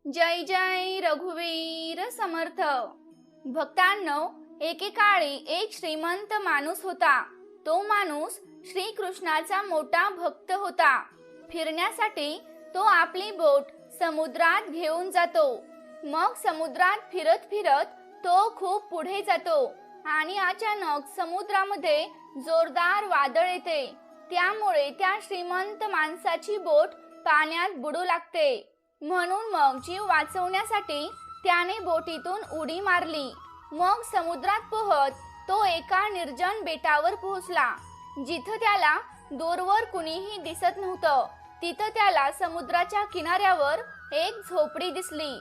जय जय रघुवीर समर्थ। भक्तांनो, एकेकाळी एक श्रीमंत माणूस होता। तो माणूस श्रीकृष्णाचा मोठा भक्त होता। फिरण्यासाठी तो आपली बोट समुद्रात घेऊन जातो। मग समुद्रात फिरत फिरत तो खूप पुढे जातो आणि अचानक समुद्रामध्ये जोरदार वादळ येते। त्यामुळे त्या श्रीमंत माणसाची बोट पाण्यात बुडू लागते। म्हणून मग जीव वाचवण्यासाठी त्याने बोटीतून उडी मारली। मग समुद्रात पोहत तो एका निर्जन बेटावर पोहोचला, जिथं त्याला दूरवर कुणीही दिसत नव्हतं। तिथं त्याला समुद्राच्या किनाऱ्यावर एक झोपडी दिसली।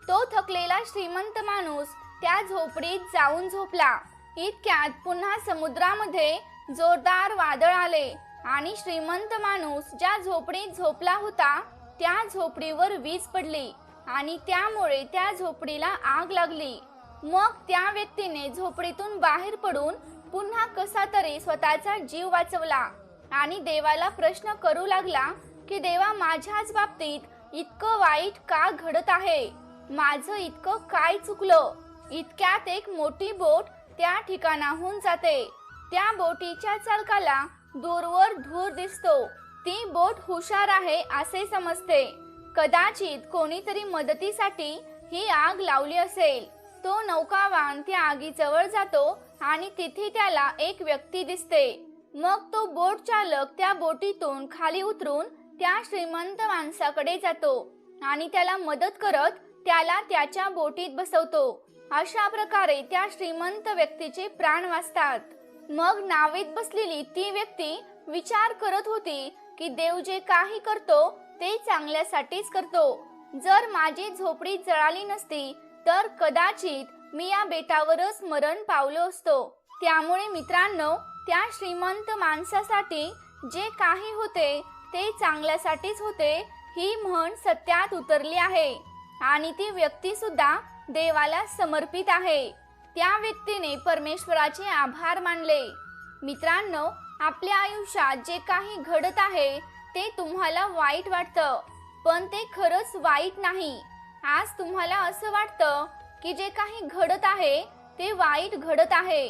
तो थकलेला श्रीमंत माणूस त्या झोपडीत जाऊन झोपला। इतक्यात पुन्हा समुद्रामध्ये जोरदार वादळ आले आणि श्रीमंत माणूस ज्या झोपडीत झोपला होता त्या झोपडीवर वीज पडली आणि त्यामुळे त्या झोपडीला आग लागली। मग त्या व्यक्तीने झोपडीतून बाहेर पडून पुन्हा कसा तरी स्वतःचा जीव वाचवला आणि देवाला प्रश्न करू लागला की देवा, माझ्याच बाबतीत इतकं वाईट का घडत आहे? माझं इतकं काय चुकलं? इतक्यात एक मोठी बोट त्या ठिकाणाहून जाते। त्या बोटीच्या चालकाला दूरवर धूर दिसतो। ती बोट हुशार आहे असे समजते। कदाचित कोणीतरी मदतीसाठी ही आग लावली असेल। तो नौकावान त्या आगीजवळ जातो आणि तिथे त्याला एक व्यक्ती दिसते। मग तो बोट चालक त्या बोटीतून खाली उतरून त्या श्रीमंत माणसाकडे जातो आणि त्याला मदत करत त्याला त्याच्या बोटीत बसवतो। अशा प्रकारे त्या श्रीमंत व्यक्तीचे प्राण वाचतात। मग नावेत बसलेली ती व्यक्ती विचार करत होती की देव जे काही करतो ते चांगल्यासाठीच करतो। जर माझी झोपडी जळाली नसती तर कदाचित मी या बेटावरच मरण पावलो असतो। त्यामुळे मित्रांनो, त्या श्रीमंत माणसासाठी जे काही होते ते चांगल्यासाठीच होते, ही म्हण सत्यात उतरली आहे आणि ती व्यक्ती सुद्धा देवाला समर्पित आहे। त्या व्यक्तीने परमेश्वराचे आभार मानले। मित्रांनो, आपल्या आयुष्यात जे काही घडत आहे ते तुम्हाला वाईट वाटतं, पण ते खरंच वाईट नाही। आज तुम्हाला असं वाटतं की जे काही घडत आहे ते वाईट घडत आहे,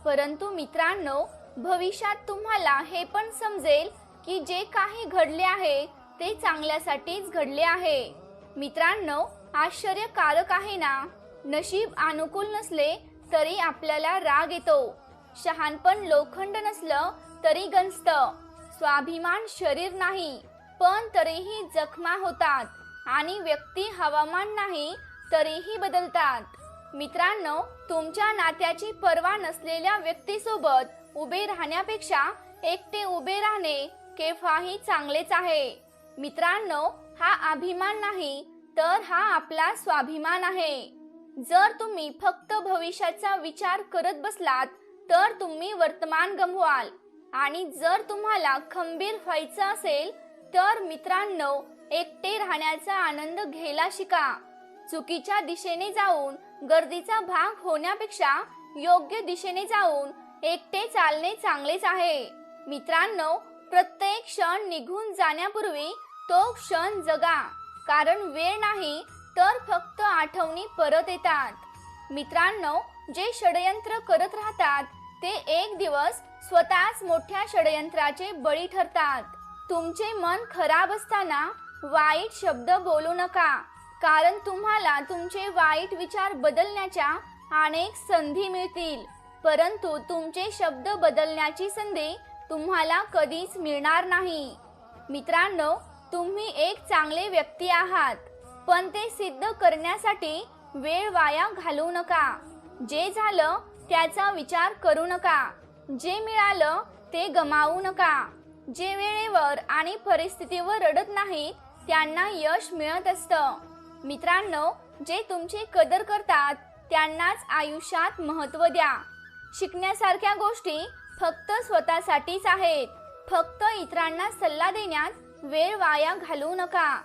परंतु मित्रांनो, भविष्यात तुम्हाला हे पण समजेल की जे काही घडले आहे ते चांगल्यासाठीच घडले आहे। मित्रांनो, आश्चर्यकारक आहे ना? नशीब अनुकूल नसले तरी आपल्याला राग येतो। शहाणपण लोखंड नसलं तरी गंजतं। स्वाभिमान शरीर नाही पण तरीही जखमा होतात आणि व्यक्ती हवामान नाही तरीही बदलतात। मित्रांनो, तुमच्या नात्याची पर्वा नसलेल्या व्यक्तीसोबत उभे राहण्यापेक्षा एकटे उभे राहणे केव्हाही चांगलेच आहे। मित्रांनो, हा अभिमान नाही तर हा आपला स्वाभिमान आहे। जर तुम्ही फक्त भविष्याचा विचार करत बसलात तर तुम्ही वर्तमान गमवाल आणि जर तुम्हाला खंबीर व्हायचं असेल तर मित्रांनो, एकटे राहण्याचा आनंद घ्यायला शिका। चुकीच्या दिशेने जाऊन गर्दीचा भाग होण्यापेक्षा योग्य दिशेने जाऊन एकटे चालणे चांगलेच आहे। मित्रांनो, प्रत्येक क्षण निघून जाण्यापूर्वी तो क्षण जगा, कारण वेळ नाही तर फक्त आठवणी परत येतात। मित्रांनो, जे षडयंत्र करत राहतात ते एक दिवस स्वतःच मोठ्या षडयंत्राचे बळी ठरतात। तुमचे मन खराब असताना वाईट शब्द बोलू नका, कारण तुम्हाला तुमचे वाईट विचार बदलण्याच्या अनेक संधी मिळतील, परंतु तुमचे शब्द बदलण्याची संधी तुम्हाला कधीच मिळणार नाही। मित्रांनो, तुम्ही एक चांगले व्यक्ती आहात, पण ते सिद्ध करण्यासाठी वेळ वाया घालवू नका। जे झालं त्याचा विचार करू नका। जे मिळालं ते गमावू नका। जे वेळेवर आणि परिस्थितीवर रडत नाहीत त्यांना यश मिळत असतं। मित्रांनो, जे तुमची कदर करतात त्यांनाच आयुष्यात महत्त्व द्या। शिकण्यासारख्या गोष्टी फक्त स्वतःसाठीच आहेत। फक्त इतरांना सल्ला देण्यात वेळ वाया घालवू नका।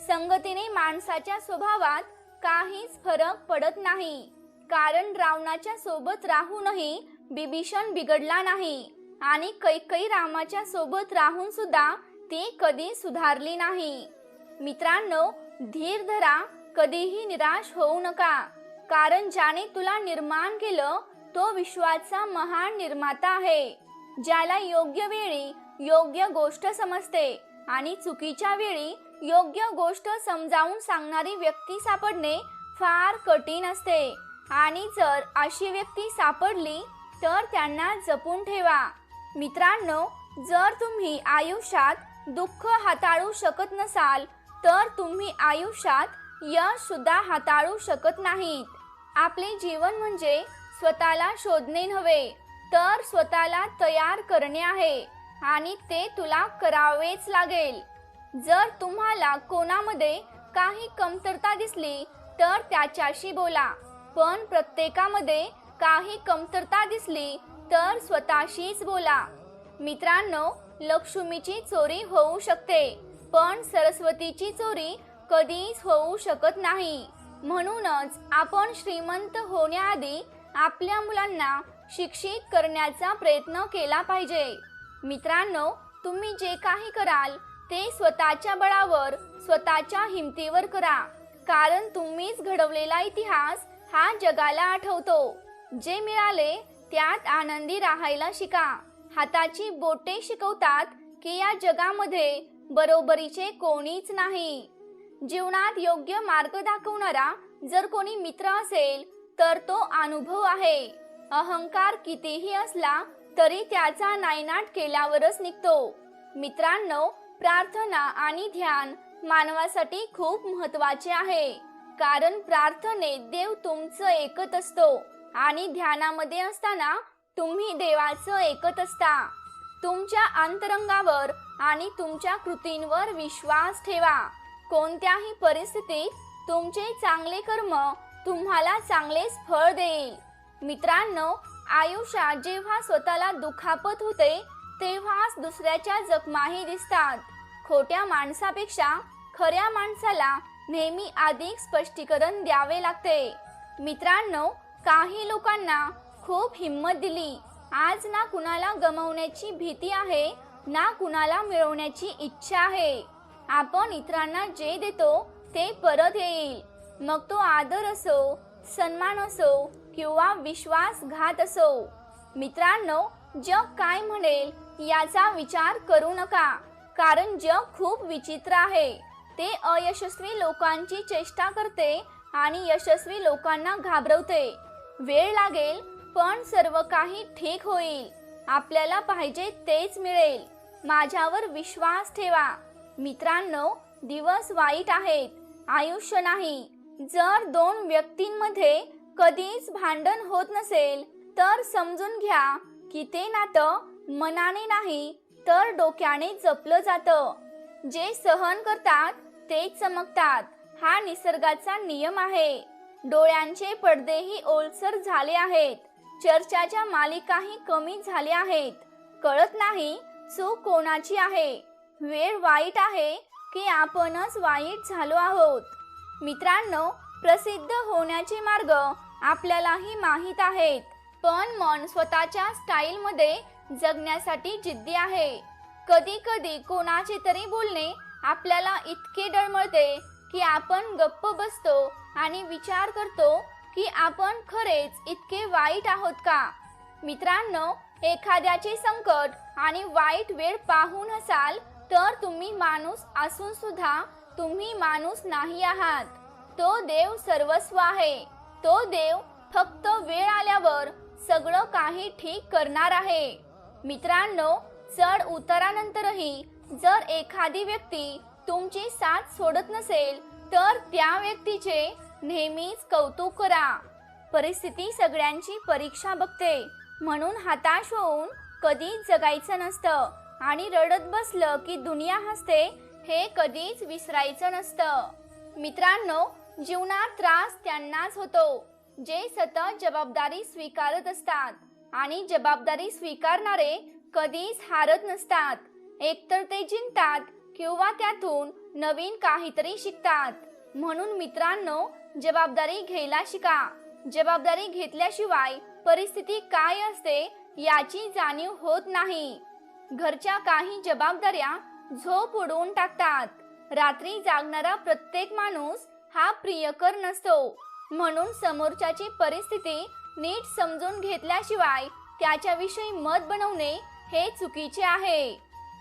संगतीने माणसाच्या स्वभावात काहीच फरक पडत नाही, कारण रावणाच्या सोबत राहूनही बिभीषण बिघडला नाही आणि कैकेयी रामाच्या सोबत राहून सुद्धा ती कधी सुधारली नाही। मित्रांनो, धीर धरा, कधीही निराश होऊ नका, कारण ज्याने तुला निर्माण केलं तो विश्वाचा महान निर्माता आहे. ज्याला योग्य वेळी योग्य गोष्ट समजते आणि चुकीच्या वेळी योग्य गोष्ट समजावून सांगणारी व्यक्ती सापडणे फार कठीण असते. आणि जर अशी व्यक्ती सापडली तर त्यांना जपून ठेवा. मित्रांनो, जर तुम्ही आयुष्यात दुःख हाताळू शकत नसाल तर तुम्ही आयुष्यात यश सुद्धा हाताळू शकत नाहीत. आपले जीवन म्हणजे स्वतःला शोधणे नव्हे, तर स्वतःला तयार करणे आहे आणि ते तुला करावेच लागेल. जर तुम्हाला कोणामध्ये काही कमतरता दिसली तर त्याच्याशी बोला, पण प्रत्येकामध्ये काही कमतरता दिसली तर स्वतःशीच बोला. मित्रांनो, लक्ष्मीची चोरी होऊ शकते, पण सरस्वतीची चोरी कधीच होऊ शकत नाही. म्हणूनच आपण श्रीमंत होण्याआधी आपल्या मुलांना शिक्षित करण्याचा प्रयत्न केला पाहिजे. मित्रांनो, तुम्ही जे काही कराल ते स्वतःच्या बळावर, स्वतःच्या हिमतीवर करा, कारण तुम्हीच घडवलेला इतिहास हा जगाला आठवतो. जे मिळाले त्यात आनंदी राहायला शिका. हाताची बोटे शिकवतात की या जगामध्ये बरोबरीचे कोणीच नाही. जीवनात योग्य मार्ग दाखवणारा जर कोणी मित्र असेल तर तो अनुभव आहे. अहंकार कितीही असला तरी त्याचा नायनाट केल्यावरच निघतो. मित्रांनो, प्रार्थना आणि ध्यान मानवासाठी खूप महत्त्वाचे आहे, कारण प्रार्थनेत देव तुमचं ऐकत असतो आणि ध्यानामध्ये असताना तुम्ही देवाचं ऐकत असता. तुमच्या अंतरंगावर आणि तुमच्या कृतींवर विश्वास ठेवा. कोणत्याही परिस्थितीत तुमचे चांगले कर्म तुम्हाला चांगलेच फळ देईल. मित्रांनो, आयुष्यात जेव्हा स्वतःला दुखापत होते तेव्हाच दुसऱ्याच्या जखमाही दिसतात. खोट्या माणसापेक्षा खऱ्या माणसाला नेहमी अधिक स्पष्टीकरण द्यावे लागते. मित्रांनो, काही लोकांना खूप हिंमत दिली. आज ना कुणाला गमावण्याची भीती आहे, ना कुणाला मिळवण्याची इच्छा आहे. आपण इतरांना जे देतो ते परत येईल, मग तो आदर असो, सन्मान असो किंवा विश्वासघात असो. मित्रांनो, जग काय म्हणेल याचा विचार करू नका, कारण जग खूप विचित्र आहे. ते अयशस्वी लोकांची चेष्टा करते आणि यशस्वी लोकांना घाबरवते. वेळ लागेल, पण सर्व काही ठीक होईल. आपल्याला पाहिजे तेच मिळेल. माझ्यावर विश्वास ठेवा. मित्रांनो, दिवस वाईट आहेत, आयुष्य नाही. जर दोन व्यक्तींमध्ये कधीच भांडण होत नसेल तर समजून घ्या की ते नातं मनाने नाही तर डोक्याने जपलं जातं. जे सहन करतात ते चमकतात, हा निसर्गाचा नियम आहे. डोळ्यांचे पडदेही ओलसर झाले आहेत, चर्चाच्या मालिकाही कमी झाल्या आहेत. कळत नाही चूक कोणाची आहे. वेळ वाईट आहे की आपणच वाईट झालो आहोत. मित्रांनो, प्रसिद्ध होण्याचे मार्ग आपल्यालाही माहीत आहेत, पण मन स्वतःच्या स्टाईलमध्ये जगण्यासाठी जिद्दी आहे. कधी कधी कोणाचे तरी बोलणे आपल्याला इतके डळमळते की आपण गप्प बसतो आणि विचार करतो की आपण खरेच इतके वाईट आहोत का. मित्रांनो, एखाद्याचे संकट आणि वाईट वेळ पाहून हसाल तर तुम्ही माणूस असून सुद्धा तुम्ही माणूस नाही आहात. तो देव सर्वस्व आहे. तो देव फक्त वेळ आल्यावर सगळं काही ठीक करणार आहे. मित्रांनो, चढ उतारानंतरही जर एखादी व्यक्ती तुमची साथ सोडत नसेल तर त्या व्यक्तीचे नेहमीच कौतुक करा. परिस्थिती सगळ्यांची परीक्षा बघते, म्हणून हताश होऊन कधीच जगायचं नसतं आणि रडत बसलं की दुनिया हसते हे कधीच विसरायचं नसतं. मित्रांनो, जीवनात त्रास त्यांनाच होतो जे सतत जबाबदारी स्वीकारत असतात, आणि जबाबदारी स्वीकारणारे कधीच हारत नसतात. एकतर ते जिंकतात किंवा त्यातून नवीन काहीतरी शिकतात. म्हणून मित्रांनो, जबाबदारी घ्यायला शिका. जबाबदारी घेतल्याशिवाय परिस्थिती काय असते याची जाणीव होत नाही. घरच्या काही जबाबदाऱ्या झोप उडवून टाकतात. रात्री जागणारा प्रत्येक माणूस हा प्रियकर नसतो. म्हणून समोरच्याची परिस्थिती नीट समजून घेतल्याशिवाय त्याच्याविषयी मत बनवणे हे चुकीचे आहे.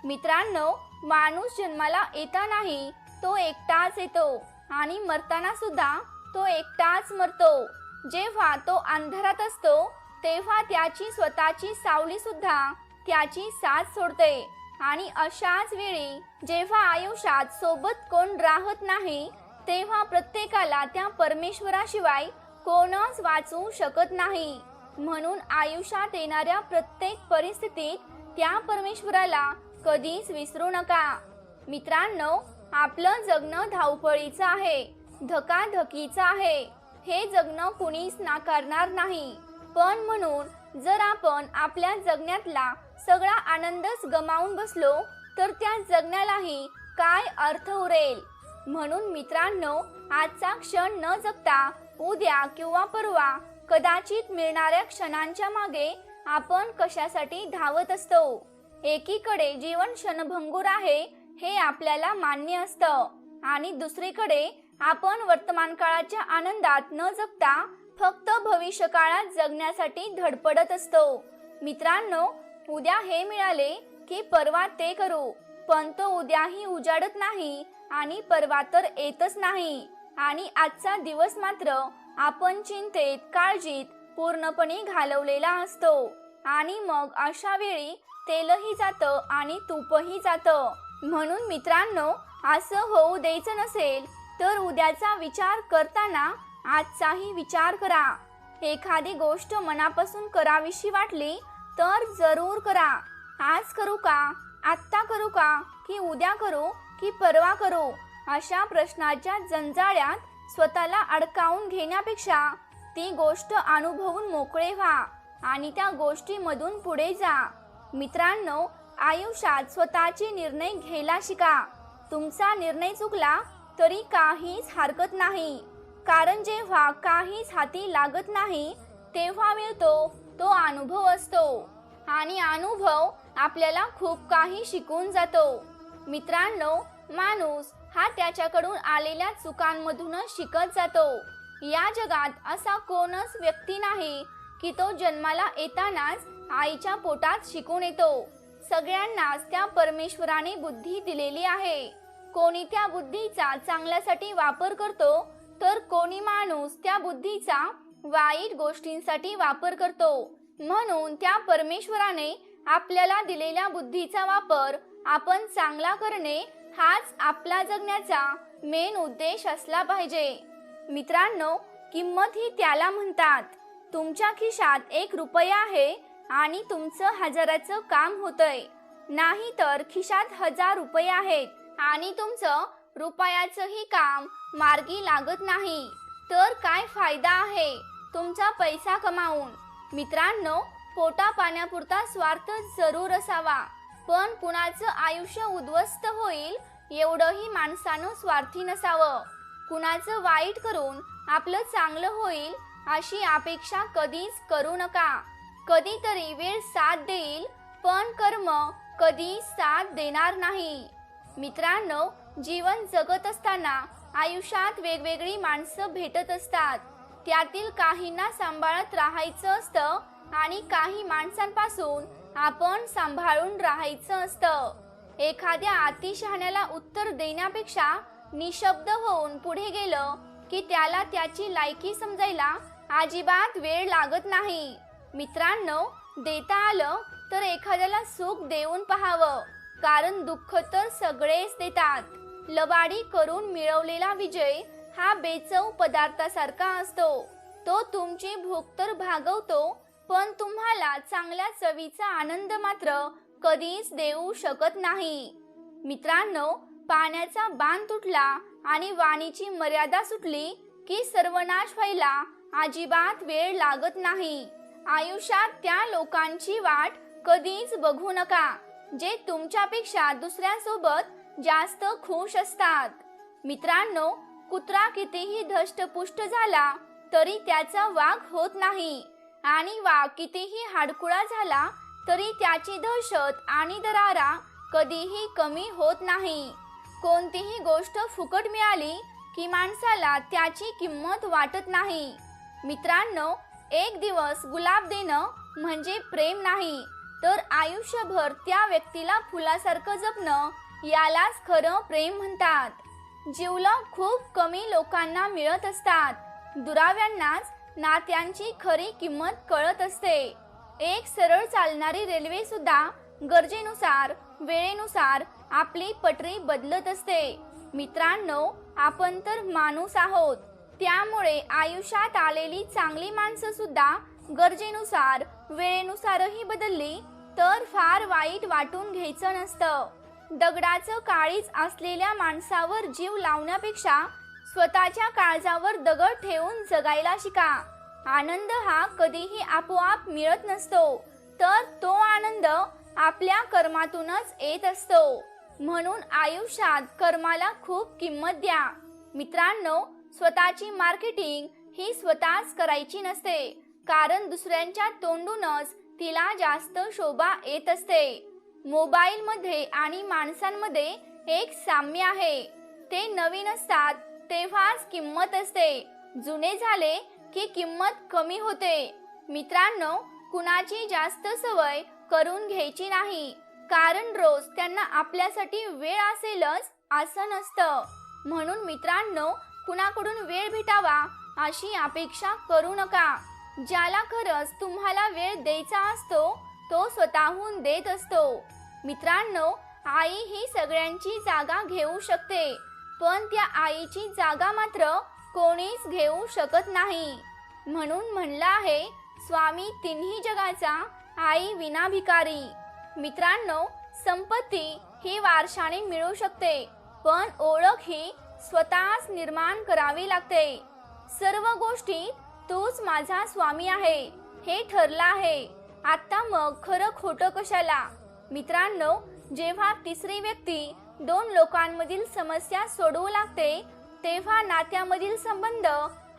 मित्रांनो, माणूस जन्माला येतानाही तो एकटाच येतो आणि मरताना सुद्धा तो एकटाच मरतो. जेव्हा तो अंधारात असतो तेव्हा त्याची स्वतःची सावली सुद्धा त्याची साथ सोडते आणि अशाच वेळी जेव्हा आयुष्यात सोबत कोण राहत नाही तेव्हा प्रत्येकाला त्या परमेश्वराशिवाय कोणच वाचवू शकत नाही. म्हणून आयुष्यात येणाऱ्या प्रत्येक परिस्थितीत त्या परमेश्वराला कधीच विसरू नका. मित्रांनो, आपलं जगणं धावपळीचं आहे, धकाधकीचं आहे. हे जगणं कुणीच नाकारणार नाही. पण म्हणून जर आपण आपल्या जगण्यातला सगळा आनंदच गमावून बसलो तर त्या जगण्यालाही काय अर्थ उरेल. म्हणून मित्रांनो, आजचा क्षण न जगता उद्या किंवा परवा कदाचित मिळणाऱ्या क्षणांच्या मागे आपण कशासाठी धावत असतो. एकीकडे जीवन क्षणभंगूर आहे हे आपल्याला मान्य असतं आणि दुसरीकडे आपण वर्तमान काळाच्या आनंदात न जगता फक्त भविष्य काळात जगण्यासाठी धडपडत असतो. मित्रांनो, उद्या हे मिळाले की परवा ते करू, पण तो उद्याही उजाडत नाही आणि परवा तर येतच नाही. आणि आजचा दिवस मात्र आपण चिंतेत काळजीत पूर्णपणे घालवलेला असतो आणि मग अशा वेळी तेलही जातं आणि तूपही जातं. म्हणून मित्रांनो, असं होऊ द्यायचं नसेल तर उद्याचा विचार करताना आजचाही विचार करा. एखादी गोष्ट मनापासून करावीशी वाटली तर जरूर करा. आज करू का, आत्ता करू का, की उद्या करू की परवा करू, अशा प्रश्नाच्या जंजाळ्यात स्वतःला अडकावून घेण्यापेक्षा ती गोष्ट अनुभवून मोकळे व्हा आणि त्या गोष्टीमधून पुढे जा. मित्रांनो, आयुष्यात स्वतःचे निर्णय घ्यायला शिका. तुमचा निर्णय चुकला तरी काहीच हरकत नाही, कारण जेव्हा काहीच हाती लागत नाही तेव्हा मिळतो तो अनुभव असतो आणि अनुभव आपल्याला खूप काही शिकवून जातो. मित्रांनो, माणूस हा त्याच्याकडून आलेल्या चुकांमधूनच शिकत जातो. या जगात असा कोणच व्यक्ती नाही की तो जन्माला येतानाच आईच्या पोटात शिकून येतो. सगळ्यांनाच त्या परमेश्वराने बुद्धी दिलेली आहे. कोणी त्या बुद्धीचा चांगल्यासाठी वापर करतो तर कोणी माणूस त्या बुद्धीचा वाईट गोष्टींसाठी वापर करतो. म्हणून त्या परमेश्वराने आपल्याला दिलेल्या बुद्धीचा वापर आपण चांगला करणे हाच आपला जगण्याचा मेन उद्देश असला पाहिजे. मित्रांनो, किंमत ही त्याला म्हणतात. तुमच्या खिशात 1 रुपया आहे आणि तुमचं हजाराचं काम होतंय, नाही तर खिशात 1000 रुपये आहेत आणि तुमचं रुपयाचंही काम मार्गी लागत नाही, तर काय फायदा आहे तुमचा पैसा कमावून. मित्रांनो, पोटा पाण्यापुरता स्वार्थ जरूर असावा, पण कुणाचं आयुष्य उद्ध्वस्त होईल एवढंही माणसानं स्वार्थी नसावं. कुणाचं वाईट करून आपलं चांगलं होईल अशी अपेक्षा कधीच करू नका. कधीतरी वेळ साथ देईल, पण कर्म कधी साथ देणार नाही. मित्रांनो, जीवन जगत असताना आयुष्यात वेगवेगळी माणसं भेटत असतात. त्यातील काहींना सांभाळत राहायचं असतं आणि काही माणसांपासून आपण सांभाळून राहायचं असतं. एखाद्या अतिशहाण्याला उत्तर देण्यापेक्षा निशब्द होऊन पुढे गेलं की त्याला त्याची लायकी समजायला अजिबात वेळ लागत नाही. मित्रांनो, देता आलं तर एखाद्याला सुख देऊन पाहावं, कारण दुःख तर सगळेच देतात. लबाडी करून मिळवलेला विजय हा बेचव पदार्थासारखा असतो. तो तुमची भूक तर भागवतो, पण तुम्हाला चांगल्या चवीचा आनंद मात्र कधीच देऊ शकत नाही. मित्रांनो, पाण्याचा बांध तुटला आणि वाणीची मर्यादा सुटली की सर्वनाश व्हायला अजिबात वेळ लागत नाही. आयुष्यात त्या लोकांची वाट कधीच बघू नका जे तुमच्यापेक्षा दुसऱ्यांसोबत जास्त खुश असतात. मित्रांनो, कुत्रा कितीही धष्टपुष्ट झाला तरी त्याचा वाघ होत नाही आणि वाघ कितीही हाडकुळा झाला तरी त्याची दहशत आणि दरारा कधीही कमी होत नाही. कोणतीही गोष्ट फुकट मिळाली की माणसाला त्याची किंमत वाटत नाही. मित्रांनो, एक दिवस गुलाब देणं म्हणजे प्रेम नाही, तर आयुष्यभर त्या व्यक्तीला फुलासारखं जपणं यालाच खरं प्रेम म्हणतात. जिवलग खूप कमी लोकांना मिळत असतात. दुराव्यांनाच नात्यांची खरी किंमत कळत असते. एक सरळ चालणारी रेल्वे सुद्धा गरजेनुसार वेळेनुसार आपली पटरी बदलत असते. मित्रांनो, आपण तर माणूस आहोत, त्यामुळे आयुष्यात आलेली चांगली माणसं सुद्धा गरजेनुसार वेळेनुसारही बदलली तर फार वाईट वाटून घ्यायचं नसतं. दगडाचं काळीज असलेल्या माणसावर जीव लावण्यापेक्षा स्वतःच्या काळजावर दगड ठेवून जगायला शिका. आनंद हा कधीही आपोआप मिळत नसतो, तर तो आनंद आपल्या कर्मातूनच येत असतो. म्हणून आयुष्यात कर्माला खूप किंमत द्या. मित्रांनो, स्वतःची मार्केटिंग ही स्वतःच करायची नसते, कारण दुसऱ्यांच्या तोंडूनच तिला जास्त शोभा येत असते. मोबाईलमध्ये आणि माणसांमध्ये एक साम्य आहे. ते नवीन असतात तेव्हाच किंमत असते, जुने झाले की किंमत कमी होते. मित्रांनो, कुणाची जास्त सवय करून घ्यायची नाही, कारण रोज त्यांना आपल्यासाठी वेळ असेलच असं नसतं. म्हणून मित्रांनो, कुणाकडून वेळ भेटावा अशी अपेक्षा करू नका. ज्याला खरंच तुम्हाला वेळ द्यायचा असतो तो स्वतःहून देत असतो. मित्रांनो, आई ही सगळ्यांची जागा घेऊ शकते, पण त्या आईची जागा मात्र कोणीच घेऊ शकत नाही. म्हणून म्हणलं आहे, स्वामी तिन्ही जगाचा, आई विना भिकारी. मित्रांनो, संपत्ती ही वारशाने मिळू शकते, पण ओळख ही स्वतःच निर्माण करावी लागते. सर्व गोष्टी तूच माझा स्वामी आहे हे ठरलं आहे. आता मग खरं खोटं कशाला? मित्रांनो, जेव्हा तिसरी व्यक्ती दोन लोकांमधील समस्या सोडवू लागते, तेव्हा नात्यामधील संबंध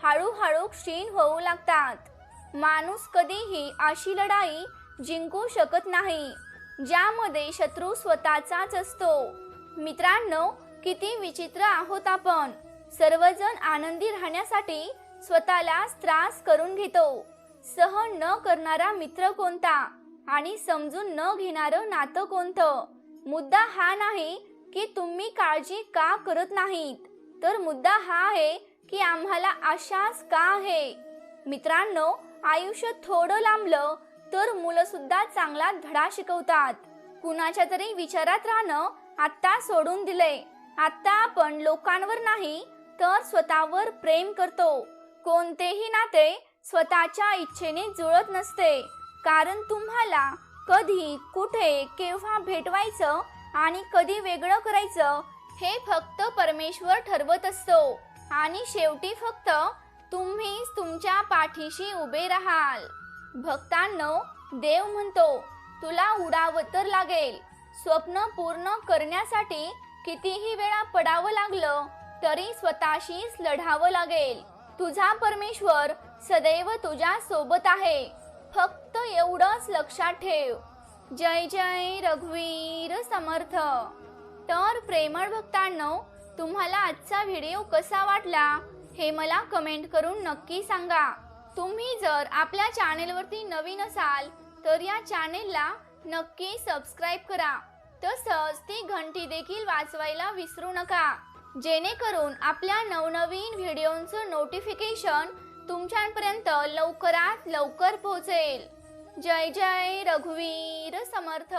हळूहळू क्षीण होऊ लागतात. माणूस कधीही अशी लढाई जिंकू शकत नाही ज्यामध्ये शत्रू स्वतःचाच असतो. मित्रांनो, किती विचित्र आहोत आपण. सर्वजण आनंदी राहण्यासाठी स्वतःलाच त्रास करून घेतो. सहन न करणारा मित्र कोणता आणि समजून न घेणारं नातं कोणतं? मुद्दा हा नाही की तुम्ही काळजी का करत नाहीत, तर मुद्दा हा आहे की आम्हाला आशाच का आहे. मित्रांनो, आयुष्य थोडं लांबलं तर मुलं सुद्धा चांगला धडा शिकवतात. कुणाच्या तरी विचारात राहणं आत्ता सोडून दिले. आत्ता आपण लोकांवर नाही तर स्वतःवर प्रेम करतो. कोणतेही नाते स्वतःच्या इच्छेने जुळत नसते, कारण तुम्हाला कधी, कुठे, केव्हा भेटवायचं आणि कधी वेगळं करायचं हे फक्त परमेश्वर ठरवत असतो. आणि शेवटी फक्त तुम्हीच तुमच्या पाठीशी उभे राहाल. भक्तांनो, देव म्हणतो, तुला उडावं तर लागेल. स्वप्न पूर्ण करण्यासाठी कितीही वेळा पडावं लागलं तरी स्वतःशीच लढावं लागेल. तुझा परमेश्वर सदैव तुझ्या सोबत आहे, फक्त एवढंच लक्षात ठेव. जय जय रघुवीर समर्थ. तर प्रेमळ भक्तांनो, तुम्हाला आजचा व्हिडिओ कसा वाटला हे मला कमेंट करून नक्की सांगा. तुम्ही जर आपल्या चॅनेलवरती नवीन असाल तर या चॅनेलला नक्की सबस्क्राईब करा. तसंच ती घंटी देखील वाजवायला विसरू नका, जेणेकरून आपल्या नवनवीन व्हिडिओंचं नोटिफिकेशन तुमच्यापर्यंत लवकरात लवकर पोहोचेल. जय जय रघुवीर समर्थ.